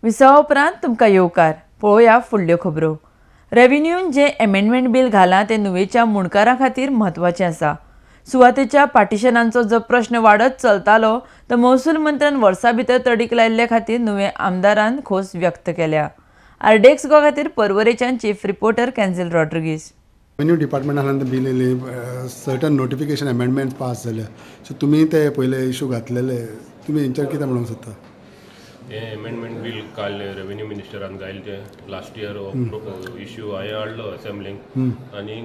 विसावा उपरांत तुमकां येवकार. पळोवया फुडल्यो खबरो. रेव्हेन्यून जे अमेंडमेंट बील घालां तें नुवेच्या मुणकारां खातीर म्हत्वाचें आसा. सुवातेच्या पार्टिशनांचो जो प्रश्न वाडत चलतालो तो महसूल मंत्र्यान वर्सां भितर तडीक लायिल्ले खातीर नुवे आमदारान खोस व्यक्त केल्या. आरडेक्स गो खातीर पर्वरेच्यान चीफ रिपोर्टर कॅन्झल रॉड्रिगीस. रेव्हेन्यू डिपार्टमेंटान बील येयली सर्टन नोटिफिकेशन अमेंडमेंट पास जाले सो तुमी ते पयले इशू घातलेले तुमी हेंचेर कितें म्हणूंक सोदता? हे अमेंडमेंट बील काल रेव्हेन्यू मिनिस्टरान गायले ते लास्ट इयर इश्यू हांवें हाडलो असेंब्लीक आनी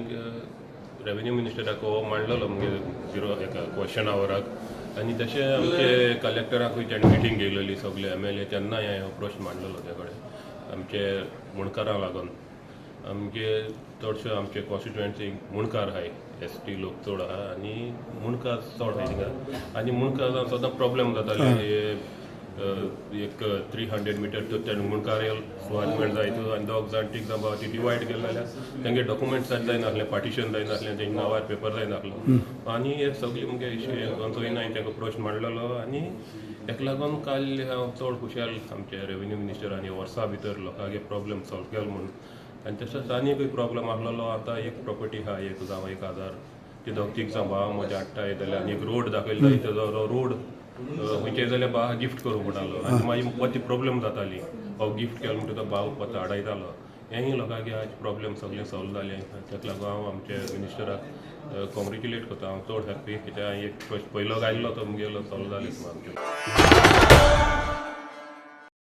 रेव्हेन्यू मिनिस्टराक हो मांडलेलो म्हणजे क्वेश्चन आवराक आनी तशें आमचे कलेक्टराकूय तेणें मिटींग घेयलेली सगळे MLA तेन्नाय हांवें हो प्रश्न मांडलेलो ते कडेन आमचे मुणकारांक लागून. आमचे चडशे आमचे कॉन्स्टिट्युएन्सीक मुणकार आहाय ST लोक चड आहा आनी मुणकार चड आहाय थिंगा आनी मुणकारांक सदां प्रॉब्लेम जाताले. एक 300 मिटर तो त्या मुणकार स्वाजमेंट जायतो आनी दोग जाण तीग जाण ती डिवायड केले जाल्यार तेंगे डॉक्युमेंट्स जायनासले पार्टिशन जायनासलें तेंच्या नांवार पेपर जायनासलो आनी हे सगळे मुगे इश्यू चोयना हांवें तांकां प्रश्न मांडलेलो आनी ताका लागून काल हांव चड खुशाल आमचे रेव्हेन्यू मिनिस्टरान वर्सां भितर लोकांगे प्रॉब्लेम सॉल्व केलो म्हणून. आनी तशेंच आनीकूय प्रॉब्लेम आसलेलो आतां एक प्रॉपर्टी आहा एक जावं 1000 ती दोग तीग जाण भाव म्हजे हाडटाय जाल्यार आनी एक रोड दाखयलो जाय तेजो रोड खंयचे जाल्यार भाव गिफ्ट करूंक पडटालो आनी मागीर पती प्रॉब्लेम जाताली हो गिफ्ट केलो म्हणटा तो भाव पता हाडयतालो. हेंय लोकांगे आज प्रॉब्लेम सगळें सॉल्व जालें ताका लागून हांव आमचे मिनिस्टराक कॉंग्रेच्युलेट करता. हांव चड हॅप्पी कित्याक एक पयलो गायल्लो तो मुगेलो सॉल्व जालें आमचे.